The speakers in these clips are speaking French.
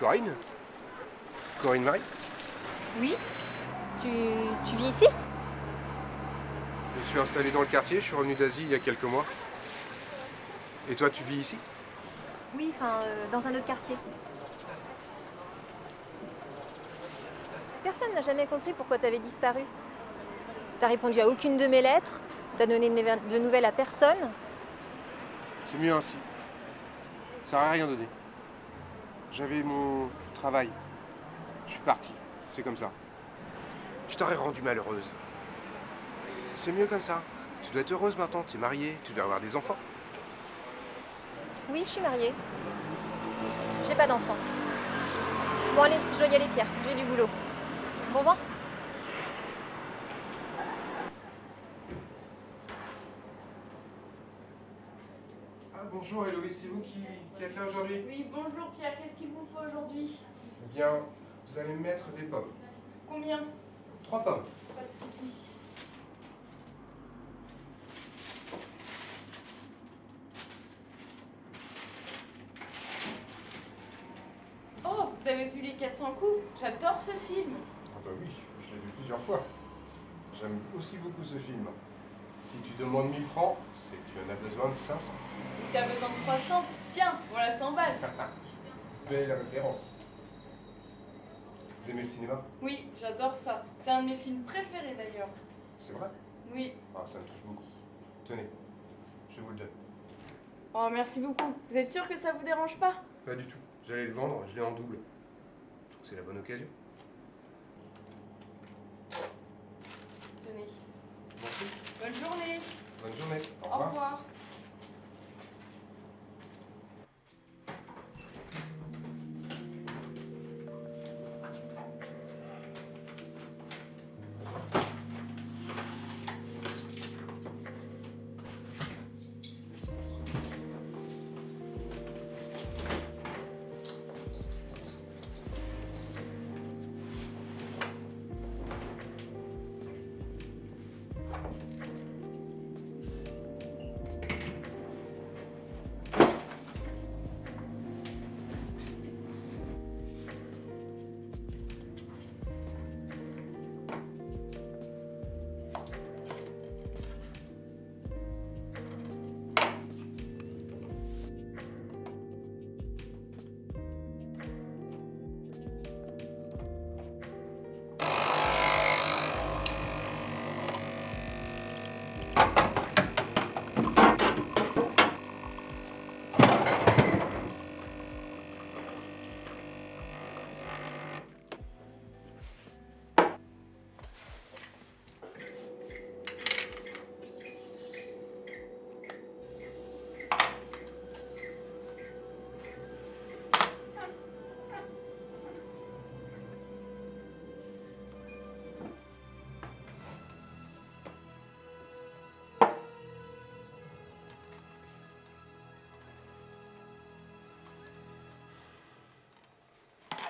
Corinne? Corinne Marie? Oui. Tu vis ici? Je me suis installé dans le quartier, je suis revenu d'Asie il y a quelques mois. Et toi, tu vis ici? Oui, dans un autre quartier. Personne n'a jamais compris pourquoi t'avais disparu. T'as répondu à aucune de mes lettres, t'as donné de nouvelles à personne. C'est mieux ainsi. Ça n'a rien donné. J'avais mon travail. Je suis parti. C'est comme ça. Je t'aurais rendue malheureuse. C'est mieux comme ça. Tu dois être heureuse maintenant, tu es mariée, tu dois avoir des enfants. Oui, je suis mariée. J'ai pas d'enfant. Bon allez, je dois y aller Pierre, j'ai du boulot. Bon vent. Ah bonjour Héloïse, c'est vous qui êtes là aujourd'hui? Oui, bonjour Pierre, qu'est-ce qu'il vous faut aujourd'hui? Eh bien, vous allez me mettre des pommes. Combien? 3 pommes. Pas de soucis. Oh, vous avez vu les 400 coups? J'adore ce film. Ah bah oui, je l'ai vu plusieurs fois. J'aime aussi beaucoup ce film. Si tu demandes 1000 francs, c'est que tu en as besoin de 500. T'as besoin de 300? Tiens, voilà 100 balles. Belle référence. Vous aimez le cinéma? Oui, j'adore ça. C'est un de mes films préférés d'ailleurs. C'est vrai? Oui. Ah, ça me touche beaucoup. Tenez, je vous le donne. Oh, merci beaucoup. Vous êtes sûr que ça vous dérange pas? Pas du tout. J'allais le vendre, je l'ai en double. C'est la bonne occasion. Tenez. Merci. Bonne journée. Bonne journée. Au Au revoir. revoir.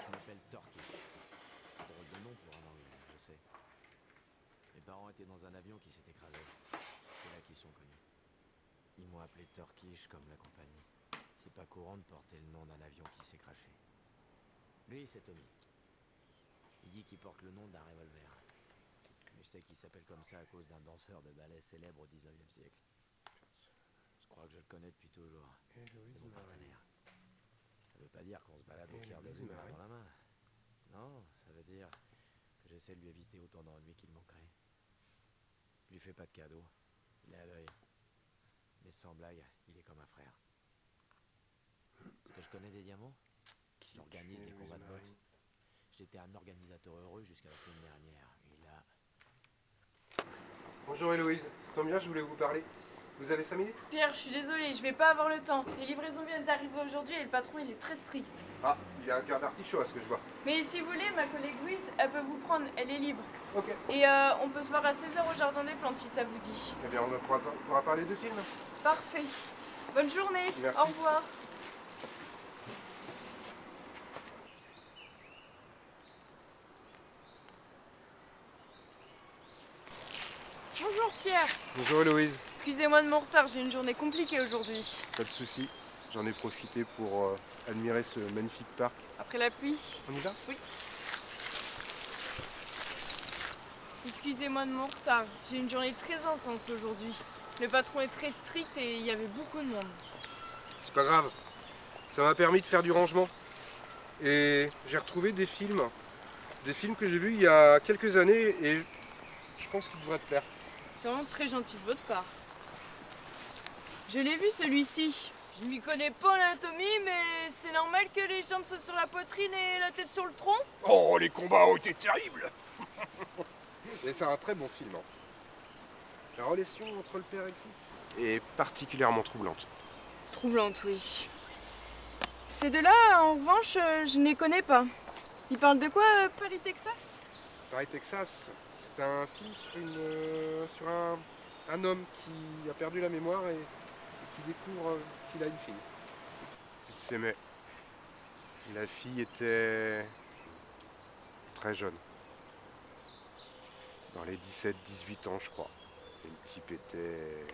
Je m'appelle Torky. Drôle de nom pour un anglais, je sais. Mes parents étaient dans un avion qui s'est écrasé. C'est là qu'ils sont connus. Ils m'ont appelé Turkish comme la compagnie. C'est pas courant de porter le nom d'un avion qui s'est crashé. Lui, c'est Tommy. Il dit qu'il porte le nom d'un revolver. Mais je sais qu'il s'appelle comme ça à cause d'un danseur de ballet célèbre au 19e siècle. Je crois que je le connais depuis toujours. C'est mon partenaire. Ça veut pas dire qu'on se balade au clair de lune dans la main. Non, ça veut dire que j'essaie de lui éviter autant d'ennuis qu'il manquerait. Je lui fais pas de cadeaux. Il est à l'œil. Mais sans blague, il est comme un frère. Est-ce que je connais des diamants? J'organise des combats de boxe. J'étais un organisateur heureux jusqu'à la semaine dernière. Et là... Bonjour Héloïse, ça tombe bien, je voulais vous parler. Vous avez 5 minutes? Pierre, je suis désolée, je vais pas avoir le temps. Les livraisons viennent d'arriver aujourd'hui et le patron il est très strict. Ah, il y a un quart d'artichaut à ce que je vois. Mais si vous voulez, ma collègue Louise, elle peut vous prendre, elle est libre. Ok. Et on peut se voir à 16h au Jardin des Plantes si ça vous dit. Eh bien, on pourra parler de films. Parfait. Bonne journée. Merci. Au revoir. Bonjour Pierre. Bonjour Héloïse. Excusez-moi de mon retard, j'ai une journée compliquée aujourd'hui. Pas de soucis. J'en ai profité pour admirer ce magnifique parc. Après la pluie. On y va? Oui. Excusez-moi de mon retard. J'ai une journée très intense aujourd'hui. Le patron est très strict et il y avait beaucoup de monde. C'est pas grave. Ça m'a permis de faire du rangement. Et j'ai retrouvé des films que j'ai vus il y a quelques années et je pense qu'ils devraient te plaire. C'est vraiment très gentil de votre part. Je l'ai vu celui-ci. Je ne m'y connais pas en anatomie, mais c'est normal que les jambes soient sur la poitrine et la tête sur le tronc. Oh, les combats ont été terribles. Et c'est un très bon film. Hein. La relation entre le père et le fils est particulièrement troublante. Troublante, oui. Ces deux-là, en revanche, je ne les connais pas. Ils parlent de quoi, Paris, Texas? Paris, Texas, c'est un film sur un homme qui a perdu la mémoire et qui découvre qu'il a une fille. Il s'aimait. La fille était très jeune. Dans les 17-18 ans, je crois. Et le type était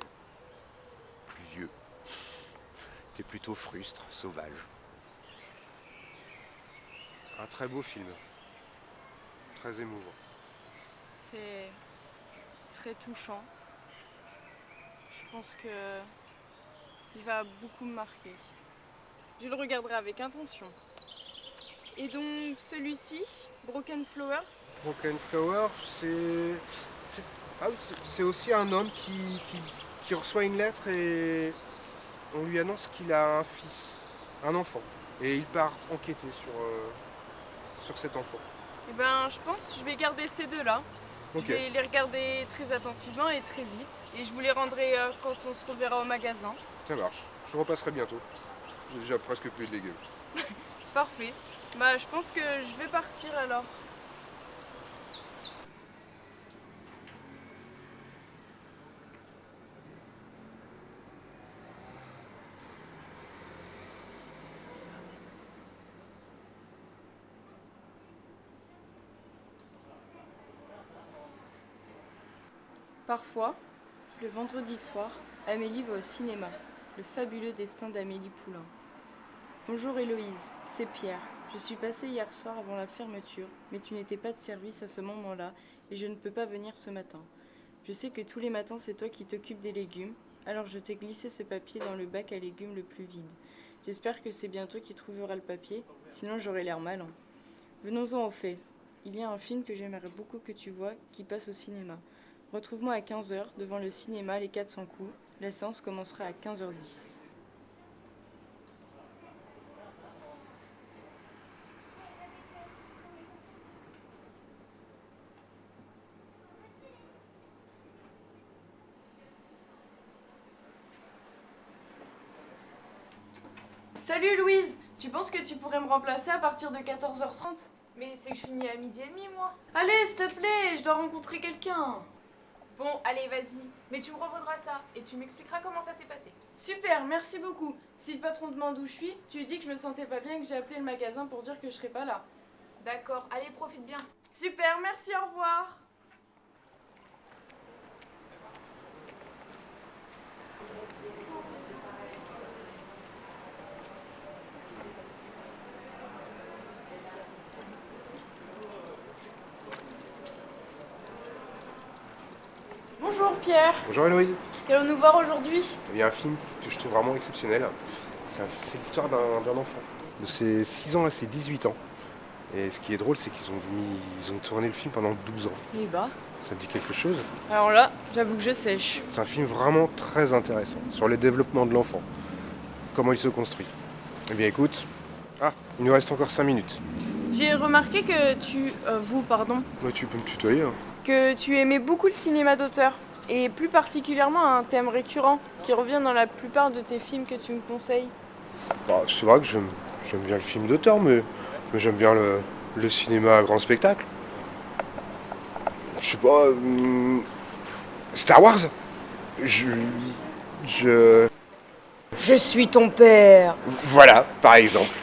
plus vieux. Il était plutôt frustre, sauvage. Un très beau film. Très émouvant. C'est très touchant. Je pense que il va beaucoup me marquer. Je le regarderai avec intention. Et donc celui-ci, Broken Flowers. Broken Flower, c'est aussi un homme qui reçoit une lettre et on lui annonce qu'il a un fils, un enfant. Et il part enquêter sur cet enfant. Eh ben, je pense que je vais garder ces deux-là. Ok, Je vais les regarder très attentivement et très vite. Et je vous les rendrai quand on se reverra au magasin. ça marche. Je repasserai bientôt. J'ai déjà presque plus de légumes. Parfait. Bah, je pense que je vais partir alors. Parfois, le vendredi soir, Amélie va au cinéma. Le fabuleux destin d'Amélie Poulain. Bonjour Héloïse, c'est Pierre. Je suis passée hier soir avant la fermeture, mais tu n'étais pas de service à ce moment-là et je ne peux pas venir ce matin. Je sais que tous les matins c'est toi qui t'occupes des légumes, alors je t'ai glissé ce papier dans le bac à légumes le plus vide. J'espère que c'est bien toi qui trouveras le papier, sinon j'aurai l'air malin. Venons-en au fait. Il y a un film que j'aimerais beaucoup que tu vois qui passe au cinéma. Retrouve-moi à 15h devant le cinéma Les 400 coups. La séance commencera à 15h10. Salut Louise, tu penses que tu pourrais me remplacer à partir de 14h30? Mais c'est que je finis à 12h30, moi. Allez, s'il te plaît, je dois rencontrer quelqu'un. Bon, allez, vas-y. Mais tu me revaudras ça et tu m'expliqueras comment ça s'est passé. Super, merci beaucoup. Si le patron demande où je suis, tu lui dis que je me sentais pas bien et que j'ai appelé le magasin pour dire que je serais pas là. D'accord, allez, profite bien. Super, merci, au revoir. Bonjour Pierre, Bonjour Héloïse. qu'allons-nous voir aujourd'hui? Il y a un film que je trouve vraiment exceptionnel. C'est l'histoire d'un enfant. De ses 6 ans à ses 18 ans. Et ce qui est drôle, c'est qu'ils ont tourné le film pendant 12 ans. Eh bah. Ça te dit quelque chose? Alors là, j'avoue que je sèche. C'est un film vraiment très intéressant sur le développement de l'enfant. Comment il se construit. Eh bien écoute, il nous reste encore 5 minutes. J'ai remarqué que Ouais, tu peux me tutoyer. Hein. que tu aimais beaucoup le cinéma d'auteur. Et plus particulièrement un thème récurrent qui revient dans la plupart de tes films que tu me conseilles. Bah, c'est vrai que j'aime bien le film d'auteur, mais j'aime bien le cinéma à grand spectacle. Je sais pas... Star Wars. Je... Je suis ton père. Voilà, par exemple.